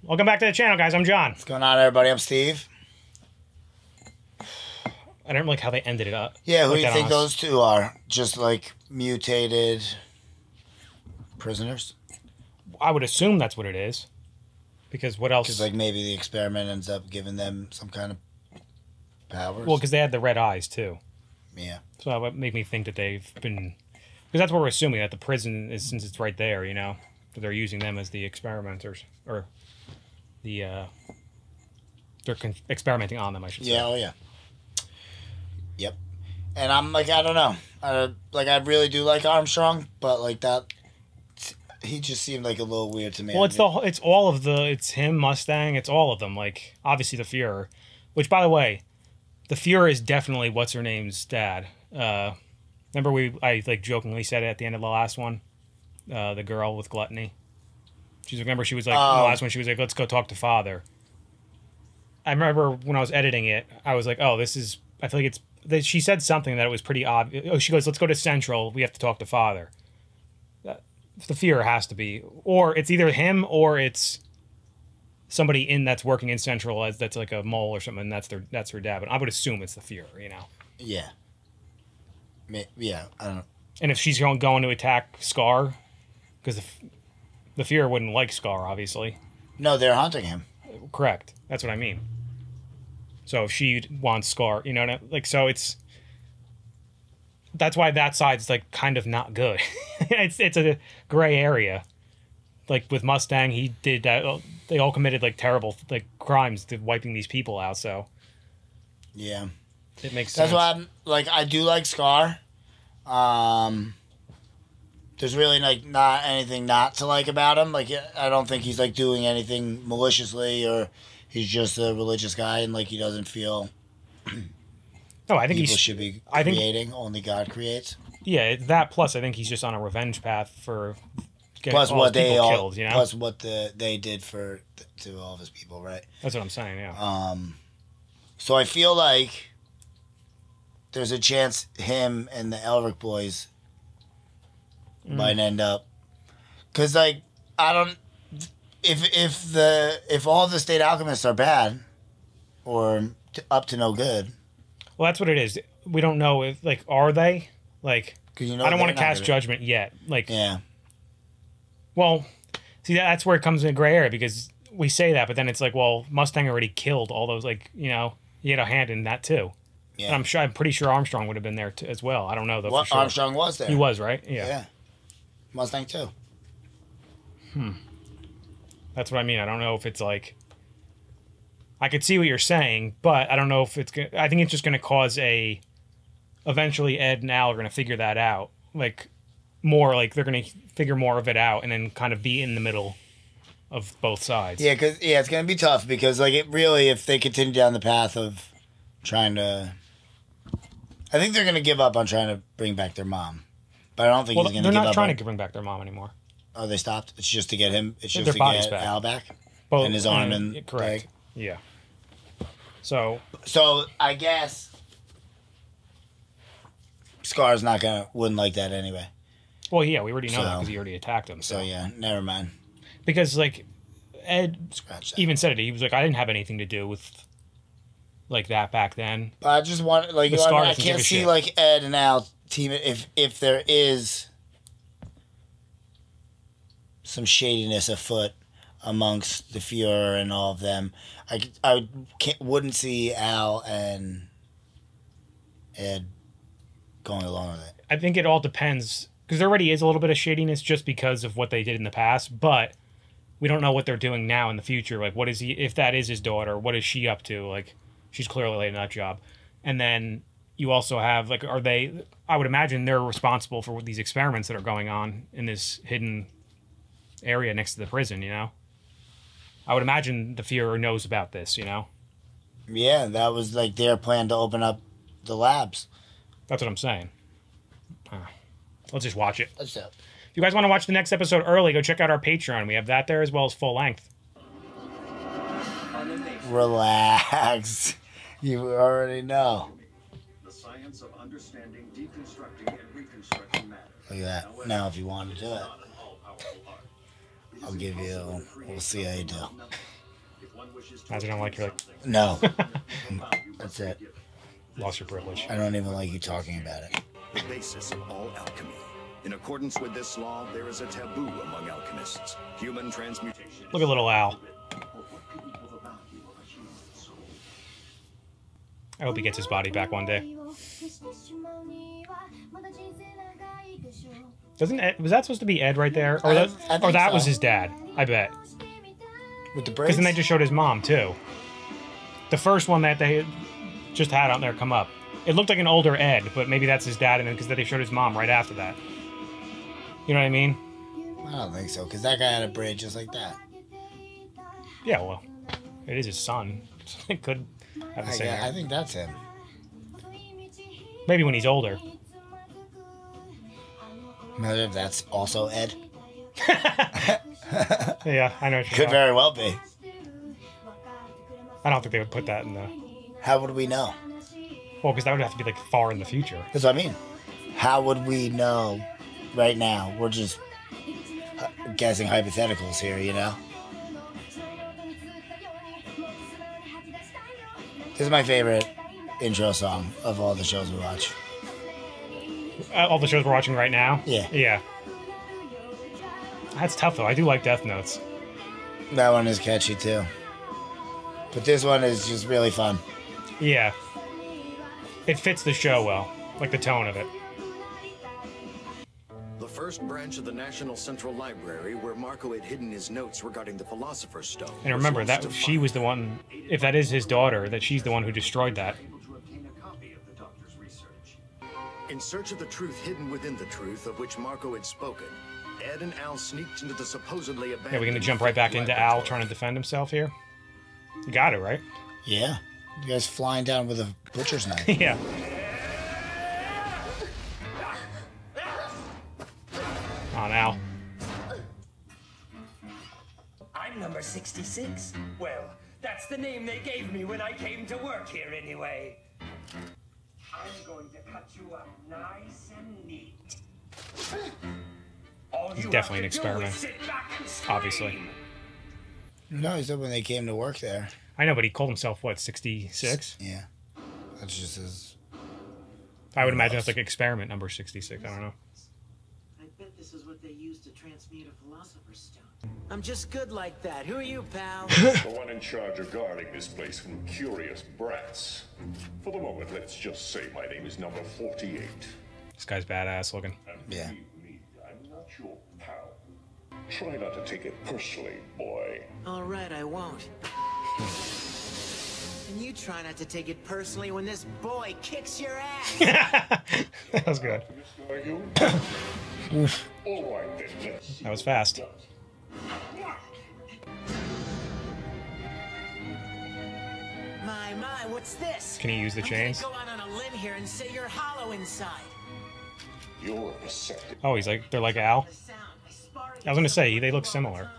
Welcome back to the channel, guys. I'm John. What's going on, everybody? I'm Steve. I don't like how they ended it up. Yeah, who do you think those two are? Just like mutated prisoners? I would assume that's what it is. Because what else? Because like maybe the experiment ends up giving them some kind of powers. Well, because they had the red eyes too. Yeah. So that would make me think that they've been... Because that's what we're assuming, that the prison is, since it's right there, you know, that they're using them as the experimenters, or the they're experimenting on them, I should say. Yeah. Oh yeah. Yep. And I'm like, I don't know. I really do like Armstrong, but like that, he just seemed like a little weird to me. Well, it's him, Mustang, it's all of them. Like obviously the Fuhrer, which by the way, the Fuhrer is definitely what's her name's dad. Remember I like jokingly said it at the end of the last one, the girl with gluttony. Remember she was like, the last one she was like, let's go talk to father. I remember when I was editing it, I was like, oh, this is, I feel like she said something that it was pretty obvious. Oh, she goes, let's go to Central. We have to talk to father. The Fuhrer has to be, or it's either him or it's somebody that's working in Central that's like a mole or something. And that's her dad. But I would assume it's the Fuhrer, you know? Yeah. Yeah, I don't know. And if she's going to attack Scar, because the Fuhrer wouldn't like Scar, obviously. No, they're hunting him. Correct. That's what I mean. So if she wants Scar, you know, like, so it's... That's why that side's, like, kind of not good. it's a gray area. Like, with Mustang, he did that. They all committed, like, terrible, like, crimes to wiping these people out, so... Yeah. It makes sense. That's why I'm, like, I do like Scar. There's really, like, not anything not to like about him. Like, I don't think he's, like, doing anything maliciously, or he's just a religious guy and, like, he doesn't feel... No, I think people should be creating. Only God creates. Yeah, that plus I think he's just on a revenge path for getting plus all what his people they killed, you know? Plus what they did to all of his people, right? That's what I'm saying, yeah. So I feel like there's a chance him and the Elric boys might end up, because like I don't, if all the state alchemists are bad or up to no good. Well, that's what it is. We don't know if, like, are they? Like, you know, I don't want to cast judgment yet. Like, yeah. Well, see, that's where it comes in a gray area, because we say that, but then it's like, well, Mustang already killed all those, like, you know, he had a hand in that too. Yeah. And I'm pretty sure Armstrong would have been there as well. I don't know though. What, for sure. Armstrong was there. He was, right? Yeah. Yeah. Mustang too. That's what I mean. I don't know if it's like... I could see what you're saying, but I don't know if it's going to... I think it's just going to cause a... Eventually, Ed and Al are going to figure that out. Like, more, like, they're going to figure more of it out and then kind of be in the middle of both sides. Yeah, because, yeah, it's going to be tough because, like, it really, if they continue down the path of trying to... I think they're going to give up on trying to bring back their mom. But I don't think he's going to give up. They're not trying to bring back their mom anymore. Oh, they stopped? It's just to get him... It's just to get Al back? Both, and his arm and correct. leg? Yeah. So I guess Scar's wouldn't like that anyway. Well, yeah, we already know that because he already attacked him. So yeah, never mind. Because like Ed even said it, he was like, I didn't have anything to do with like that back then. But I just want like I can't see like Ed and Al team if there is some shadiness afoot amongst the Fuhrer and all of them. I wouldn't see Al and Ed going along with it. I think it all depends, because there already is a little bit of shadiness just because of what they did in the past, but we don't know what they're doing now in the future. Like, what is he, if that is his daughter, what is she up to? Like, she's clearly like a nut job. And then you also have, like, I would imagine they're responsible for these experiments that are going on in this hidden area next to the prison, you know? I would imagine the Fuhrer knows about this, you know? Yeah, that was like their plan to open up the labs. That's what I'm saying. Let's just watch it. Let's do it. If you guys want to watch the next episode early, go check out our Patreon. We have that there as well as full length. Relax. You already know. The science of understanding, deconstructing, and reconstructing matter. Look at that. Now, if you want to do it, I'll give you... We'll see how you do. Imagine I'm like, you're like, No. That's it. lost your privilege. I don't even like you talking about it. The basis of all alchemy. In accordance with this law, there is a taboo among alchemists. Human transmutation. Look at little Al. I hope he gets his body back one day. Doesn't Ed, was that supposed to be Ed right there? Or I that, think so. was his dad, I bet. With the Because braids? then they just showed his mom, too. The first one that they just had on there come up. It looked like an older Ed, but maybe that's his dad, and then because they showed his mom right after that. You know what I mean? I don't think so, because that guy had a braid just like that. Yeah, well, it is his son. It could have the same I hair. think that's him. Maybe when he's older. Imagine if that's also Ed. Yeah, I know what you're Could talking. very well be. I don't think they would put that in the... How would we know? Well, because that would have to be, like, far in the future. That's what I mean. How would we know right now? We're just guessing hypotheticals here, you know? This is my favorite intro song of all the shows we watch. All the shows we're watching right now? Yeah. Yeah. That's tough, though. I do like Death Notes. That one is catchy, too. But this one is just really fun. Yeah. It fits the show well. Like the tone of it. The first branch of the National Central Library, where Marco had hidden his notes regarding the Philosopher's Stone. And remember, that she was the one... If that is his daughter, that she's the one who destroyed that. In search of the truth hidden within the truth of which Marco had spoken, Ed and Al sneaked into the supposedly abandoned... Yeah, we're going to jump right back into Al trying to defend himself here. You got it, right? Yeah. You guys flying down with a butcher's knife. Yeah. On Al. I'm number 66. Well, that's the name they gave me when I came to work here anyway. I'm going to cut you up nice and neat. All He's you definitely an have to do experiment. is sit back and scream. Obviously. No, he said when they came to work there. I know, but he called himself, what, 66? Yeah. That's just his... I would imagine that's like experiment number 66. I don't know. I bet this is what they use to transmute a philosopher's stone. I'm just good like that. Who are you, pal? The one in charge of guarding this place from curious brats. For the moment, let's just say my name is number 48. This guy's badass looking. And Yeah. believe me, I'm not your pal. Try not to take it personally, boy. All right, I won't. And you try not to take it personally when this boy kicks your ass. That was good. Are you? All right, then. Let's That was fast. My, what's this? Can he use the I'm chains? gonna go out on a limb here and say you're hollow inside. You're a perceptive. Oh, they're like Al. The sound. I spar I was gonna say, they look similar.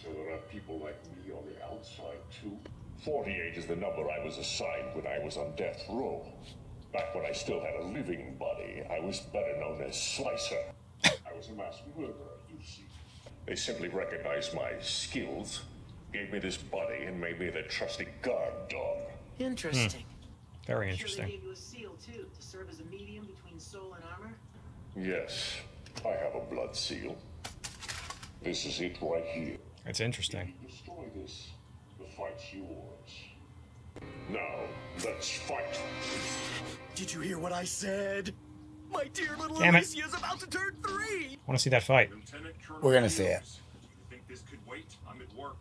So there are people like me on the outside, too. 48 is the number I was assigned when I was on death row. Back when I still had a living body, I was better known as Slicer. I was a mass murderer, you see. They simply recognized my skills, gave me this body, and made me their trusty guard dog. Interesting. Very Sure they interesting. gave you a seal too, to serve as a medium between soul and armor. Yes, I have a blood seal. This is it right here. It's interesting. Destroy this, the fight's yours. Now, let's fight. Did you hear what I said? My dear little Damn it. Alicia's about to turn 3! I want to see that fight. We're gonna see it. Think this could wait? I'm at work.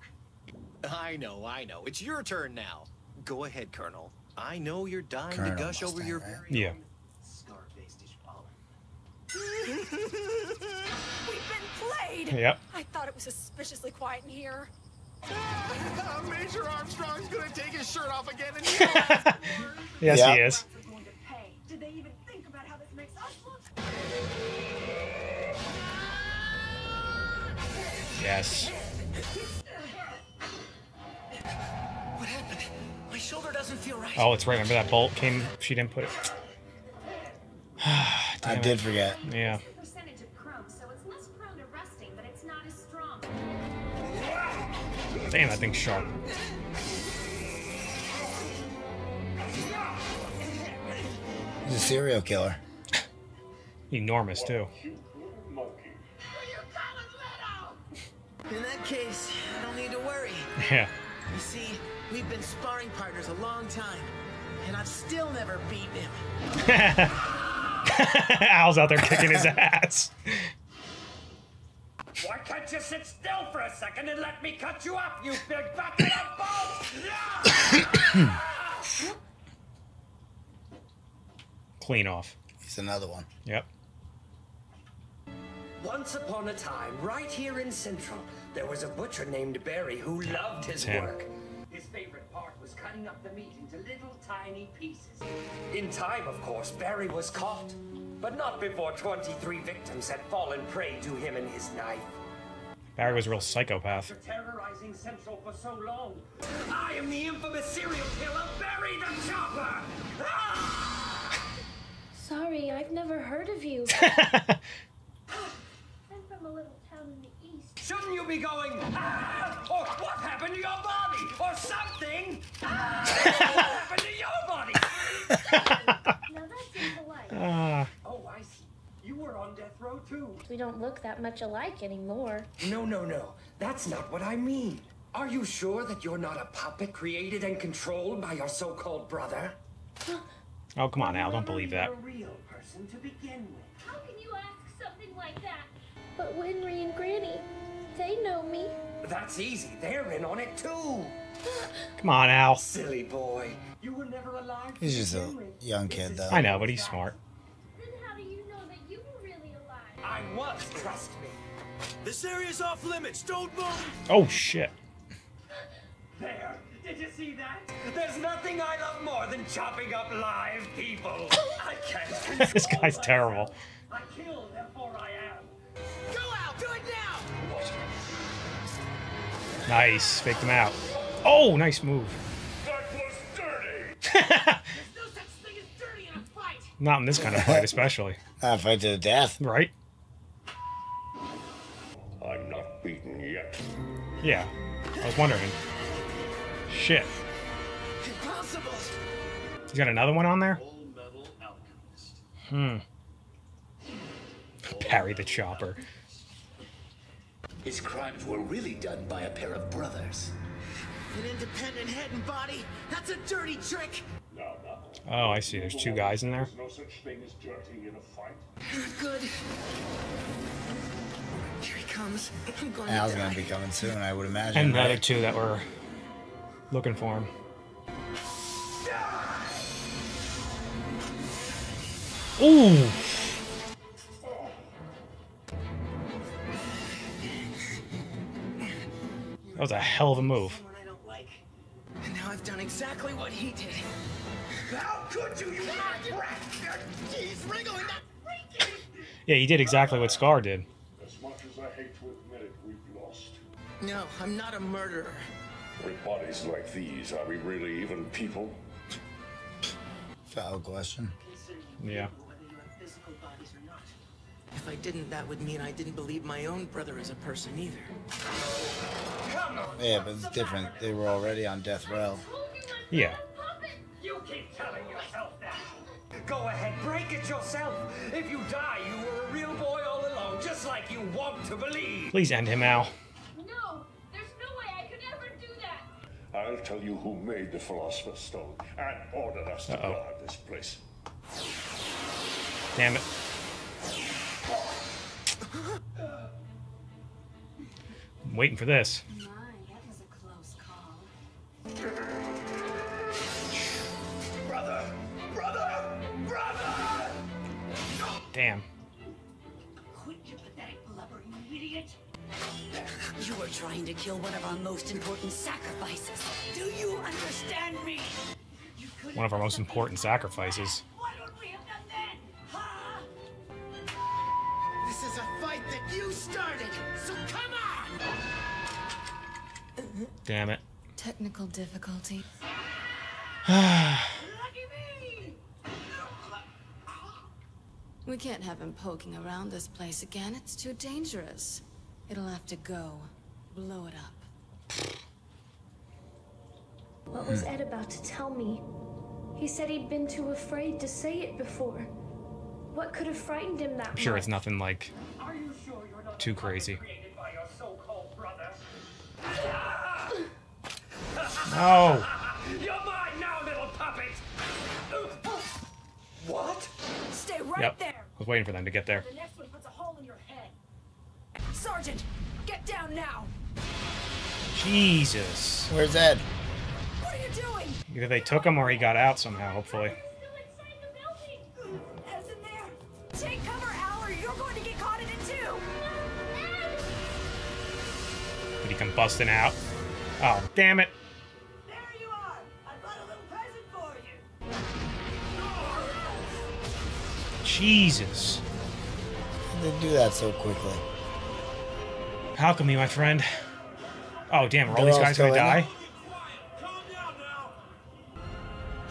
I know. It's your turn now. Go ahead, Colonel. I know you're dying Colonel to gush over Mustang, your right? very Yeah. own Scar-faced is fallen. We've been played! Yep. I thought it was suspiciously quiet in here. Major Armstrong's gonna take his shirt off again and Yes, Yeah. he is. We're going to pay. Did they even think about how this makes us look? Yes. What happened? My shoulder doesn't feel right. Oh, it's right. Remember that bolt came? She didn't put it. I did forget. Yeah. Percentage of chrome, so it's less prone to rusting, but it's not as strong. Damn, that thing's sharp. He's a serial killer. Enormous, too. In that case, I don't need to worry. Yeah. You see, we've been sparring partners a long time, and I've still never beaten him. Al's out there kicking his ass. Why can't you sit still for a second and let me cut you up, you big bucket of balls? Clean off. He's another one. Yep. Once upon a time, right here in Central, there was a butcher named Barry who loved his work. His favorite part was cutting up the meat into little tiny pieces. In time, of course, Barry was caught, but not before 23 victims had fallen prey to him and his knife. Barry was a real psychopath. After terrorizing Central for so long, I am the infamous serial killer, Barry the Chopper! Sorry, I've never heard of you. I'm from a little town in the east. Shouldn't you be going, or what happened to your body? Or something? What happened to your body? Now that's impolite. Oh, I see. You were on death row too. We don't look that much alike anymore. No. That's not what I mean. Are you sure that you're not a puppet created and controlled by your so-called brother? Oh, come on, Al. Don't believe that. You're a real person to begin with. How can you ask something like that? But Winry and Granny, they know me. That's easy. They're in on it too. Come on, Al. Silly boy. You were never alive. He's just a young kid, though. I know, but he's smart. Then how do you know that you were really alive? I was, trust me. This area's off limits. Don't move. Oh, shit. There. Did you see that? There's nothing I love more than chopping up live people. I can't control This guy's terrible. I kill, therefore I am. Go out! Do it now! Nice. Faked him out. Oh, nice move. That was dirty. There's no such thing as dirty in a fight! Not in this kind of fight, especially. Not a fight to the death. Right? I'm not beaten yet. Yeah. I was wondering. Shit. Impossible! He's got another one on there? Fullmetal Alchemist. Barry the Chopper. His crimes were really done by a pair of brothers. An independent head and body? That's a dirty trick! No. Oh, I see. There's two guys in there. There's no such thing as dirty in a fight. Good. Here he comes. I'm going Al's to gonna die. be coming soon, I would imagine. And the other right? two that were looking for him. Ooh! That was a hell of a move. Someone I don't like. And now I've done exactly what he did. How could you rat? Jeez, Ringo, not freaking! Yeah, he did exactly what Scar did. As much as I hate to admit it, we've lost. No, I'm not a murderer. With bodies like these, are we really even people? Valid question. Yeah. Whether you have physical bodies or not. If I didn't, that would mean I didn't believe my own brother as a person either. Yeah, but it's different. They were already on death row. Yeah. You keep telling yourself that. Go ahead, break it yourself. If you die, you were a real boy all along, just like you want to believe. Please end him, Al. No, there's no way I could ever do that. I'll tell you who made the Philosopher's Stone and ordered us to guard this place. Damn it. I'm waiting for this. My, that was a close call. Brother! Damn. Quit your pathetic blubber, you idiot! You were trying to kill one of our most important sacrifices. Do you understand me? You could One of our most important sacrifices. Why don't we have done that? Huh? This is a fight that you started, so come on! Damn it. Technical difficulty. Lucky me! We can't have him poking around this place again. It's too dangerous. It'll have to go. Blow it up. What was Ed about to tell me? He said he'd been too afraid to say it before. What could have frightened him that I'm sure much? it's nothing like too crazy. No. You're mine now, little puppet. What? Stay right Yep. there. I was waiting for them to get there. The next one puts a hole in your head. Sergeant, get down now. Jesus. Where's Ed? What are you doing? Either they took him or he got out somehow, hopefully. Ed's in there. Take cover, Al, or you're going to get caught in it too. Did he come busting out? Oh, damn it. There you are. I brought a little present for you. Jesus. How did they do that so quickly? Alchemy, my friend. Oh, damn, are all They're these all guys still gonna in die? it?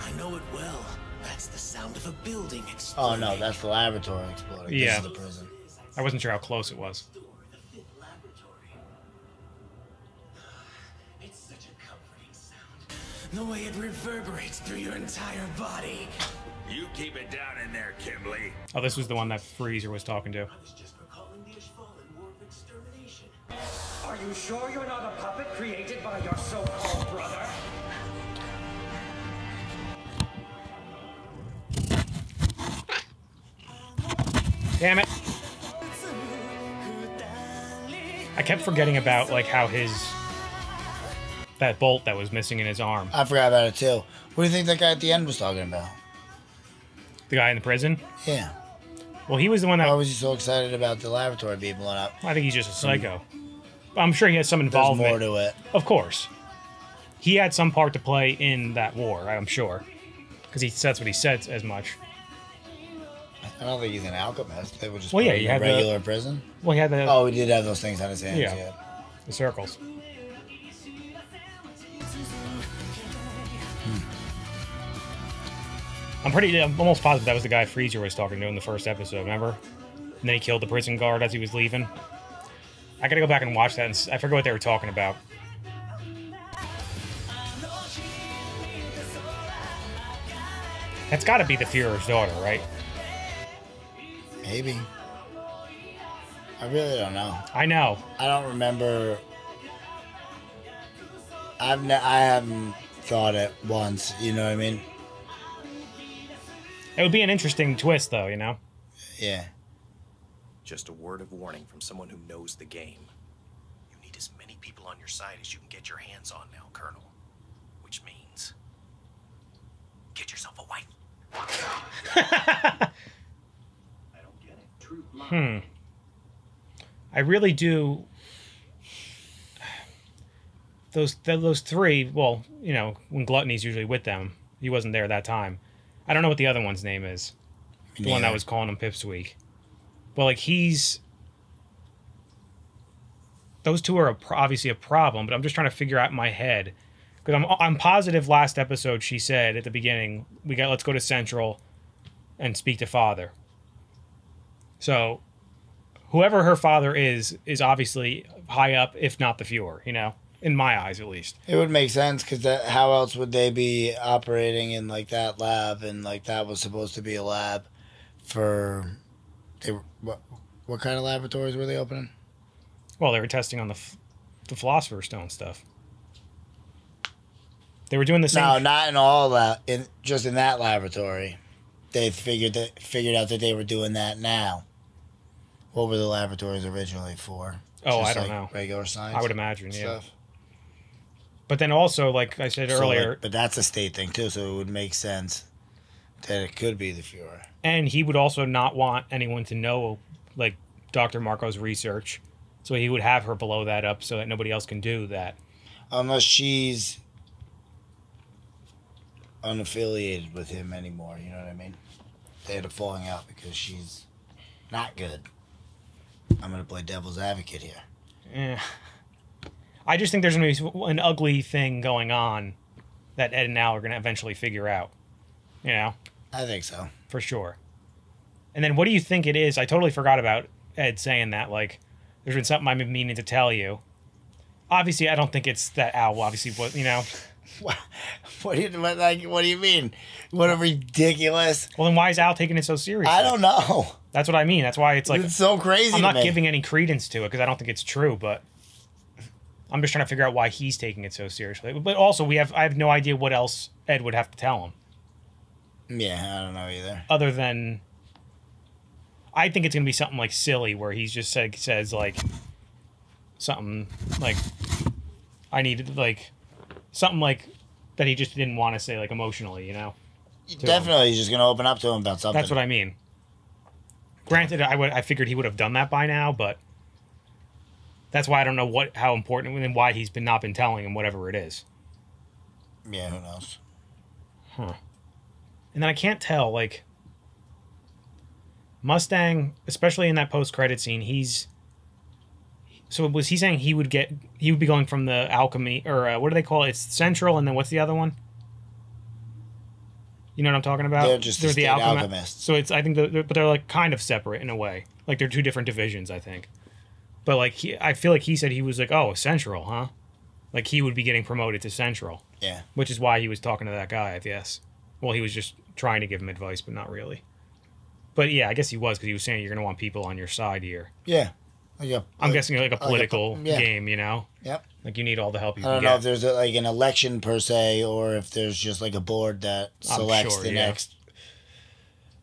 I know it well. That's the sound of a building Oh exploding. no, that's the laboratory exploding. Yeah. This is the prison. I wasn't sure how close it was. It's such a comforting sound. The way it reverberates through your entire body. You keep it down in there, Kimberly. Oh, this was the one that Freezer was talking to. Are you sure you're not a puppet created by your so-called brother? Damn it. I kept forgetting about, like, how that bolt that was missing in his arm. I forgot about it too. What do you think that guy at the end was talking about? The guy in the prison? Yeah. Well, he was the one that... Why was he so excited about the laboratory being blown up? I think he's just a psycho. I'm sure he has some involvement. There's more to it. Of course. He had some part to play in that war, I'm sure. Because that's what he said as much. I don't think he's an alchemist. They would just Well, put yeah, him he in had regular prison. Well, he had the... Oh, he did have those things on his hands, Yeah. yeah. The circles. I'm almost positive that was the guy Freezer was talking to in the first episode, remember? And then he killed the prison guard as he was leaving. I gotta go back and watch that, and I forget what they were talking about. That's gotta be the Führer's daughter, right? Maybe. I really don't know. I know. I don't remember. I haven't thought it once. You know what I mean? It would be an interesting twist, though, you know? Yeah. Just a word of warning from someone who knows the game. You need as many people on your side as you can get your hands on now, Colonel. Which means... get yourself a wife. I really do. Those three, well, you know, when Gluttony's usually with them, he wasn't there that time. I don't know what the other one's name is. The one that was calling him Pipsqueak. Well, like, those two are obviously a problem, but I'm just trying to figure out in my head. Because I'm positive last episode she said at the beginning, let's go to Central and speak to Father. So, whoever her father is obviously high up, if not the Fuhrer, you know? In my eyes, at least. It would make sense, because how else would they be operating in, like, that lab? And, like, that was supposed to be a lab for... What kind of laboratories were they opening? Well, they were testing on the Philosopher's Stone stuff. They were doing the same... No, not in all that. Just in that laboratory. They figured out that they were doing that now. What were the laboratories originally for? Oh, Just I don't like know. Regular science? I would imagine, yeah. Stuff? But then also, like I said earlier... But that's a state thing, too, so it would make sense that it could be the Fuhrer. And he would also not want anyone to know, like, Dr. Marco's research. So he would have her blow that up so that nobody else can do that. Unless she's unaffiliated with him anymore, you know what I mean? They had a falling out because she's not good. I'm going to play devil's advocate here. Yeah. I just think there's going to be an ugly thing going on that Ed and Al are going to eventually figure out. You know? I think so. For sure. And then what do you think it is? I totally forgot about Ed saying that. Like, there's been something I've been meaning to tell you. Obviously, I don't think it's that Al obviously was, you know. What do you mean? What a ridiculous. Well, then why is Al taking it so seriously? I don't know. That's what I mean. That's why it's like it's so crazy. I'm to not me. giving any credence to it because I don't think it's true, but I'm just trying to figure out why he's taking it so seriously. But also, I have no idea what else Ed would have to tell him. Yeah, I don't know either. Other than, I think it's gonna be something like silly where he's just says like something like I needed like something like that he just didn't want to say like emotionally, you know. Definitely, he's just gonna open up to him about something. That's what I mean. Granted, I figured he would have done that by now, but that's why I don't know how important and why he's not been telling him whatever it is. Yeah, who knows? Huh. And then I can't tell, like, Mustang, especially in that post-credit scene, so was he saying he would be going from the alchemy, or what do they call it? It's Central, and then what's the other one? You know what I'm talking about? They're just the alchemists. So it's, I think, but they're like kind of separate in a way. Like they're two different divisions, I think. But like, I feel like he said he was like, oh, Central, huh? Like he would be getting promoted to Central. Yeah. Which is why he was talking to that guy, I guess. Well, he was just trying to give him advice, but not really. But yeah, I guess he was, because he was saying you're going to want people on your side here. Yeah. I'm guessing like a political game, you know? Yep. Like you need all the help you can I don't get. know if there's like an election per se, or if there's just like a board that selects the next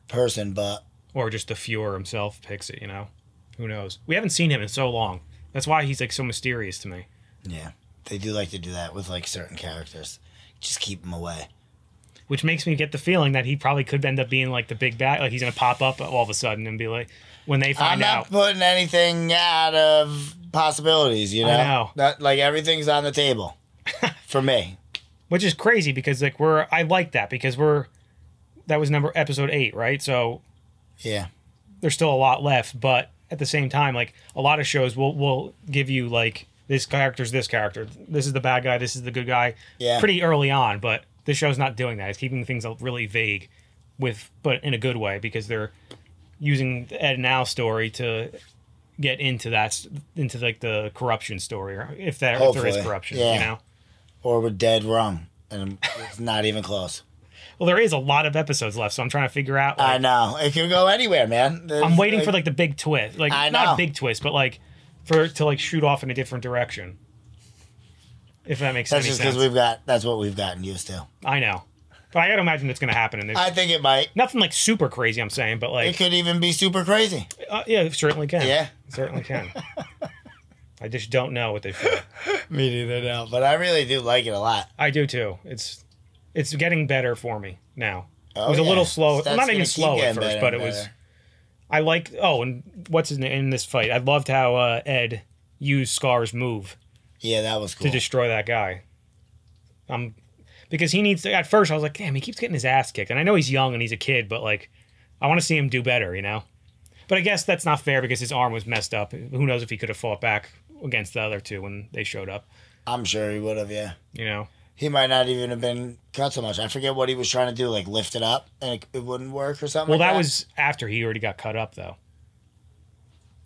person, but... Or just the Fuhrer himself picks it, you know? Who knows? We haven't seen him in so long. That's why he's like so mysterious to me. Yeah. They do like to do that with like certain characters. Just keep them away. Which makes me get the feeling that he probably could end up being like the big bad. Like he's going to pop up all of a sudden and be like, when they find out. I'm not putting anything out of possibilities, you know? I know. That, like everything's on the table for me. Which is crazy because like I like that because that was episode 8, right? So yeah, there's still a lot left, but at the same time, like a lot of shows will give you like this character's this character. This is the bad guy. This is the good guy. Yeah. Pretty early on, but this show's not doing that. It's keeping things really vague but in a good way because they're using the Ed and Al story to get into like the corruption story, or if there is corruption, you know? Or we're dead wrong, and it's not even close. Well, there is a lot of episodes left, so I'm trying to figure out. Like, I know. It can go anywhere, man. I'm waiting for like the big twist. Like I know. Not a big twist, but like for it to like shoot off in a different direction. If that makes any sense. That's just because that's what we've gotten used to. I know. But I gotta imagine it's gonna happen in this. I think it might. Nothing like super crazy, I'm saying, but like it could even be super crazy. Yeah, it certainly can. Yeah, it certainly can. I just don't know what they feel. Me neither, no. But I really do like it a lot. I do too. It's getting better for me now. Oh, it was a little slow. That's Not even slow at first, but it was. I like. Oh, and what's his name in this fight? I loved how Ed used Scar's move. Yeah, that was cool. To destroy that guy. Because he needs to. At first, I was like, damn, he keeps getting his ass kicked, and I know he's young and he's a kid, but like, I want to see him do better, you know. But I guess that's not fair because his arm was messed up. Who knows if he could have fought back against the other two when they showed up? I'm sure he would have. Yeah. You know. He might not even have been cut so much. I forget what he was trying to do, like lift it up, and it wouldn't work or something. Well, like that was after he already got cut up, though.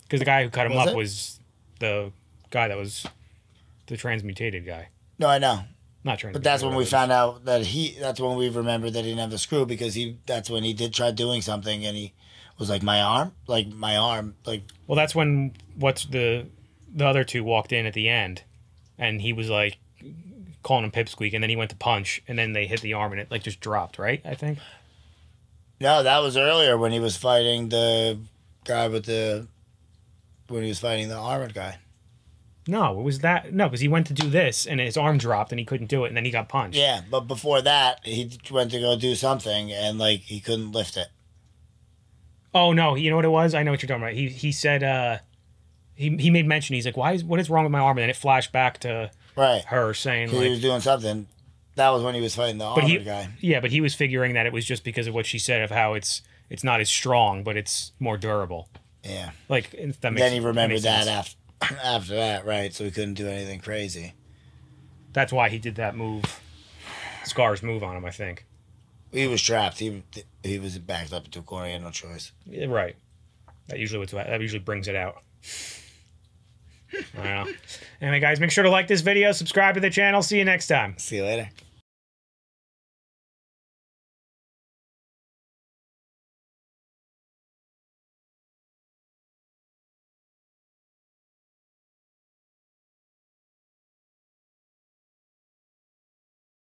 Because the guy who cut him up was the guy that was the transmutated guy. No, I know. Not transmutated. But that's when we found out that that's when we remembered that he didn't have the screw because that's when he did try doing something and he was like, my arm. Well, that's when the other two walked in at the end, and he was like calling him Pipsqueak, and then he went to punch, and then they hit the arm, and it like just dropped, right? I think. No, that was earlier when he was fighting the guy when he was fighting the armored guy. No, it was that. No, because he went to do this, and his arm dropped, and he couldn't do it, and then he got punched. Yeah, but before that, he went to go do something, and like he couldn't lift it. Oh no! You know what it was? I know what you're talking about. He said he made mention. He's like, what is wrong with my arm? And then it flashed back to her saying like he was doing something. That was when he was fighting the armored guy. Yeah, but he was figuring that it was just because of what she said of how it's not as strong, but it's more durable. Yeah. Like that makes. Then he remembered that after that, right? So he couldn't do anything crazy. That's why he did that move, Scar's move on him, I think. He was trapped. He was backed up into a corner. He had no choice. Yeah, right. That usually brings it out. I don't know. Anyway, guys, make sure to like this video, subscribe to the channel. See you next time. See you later.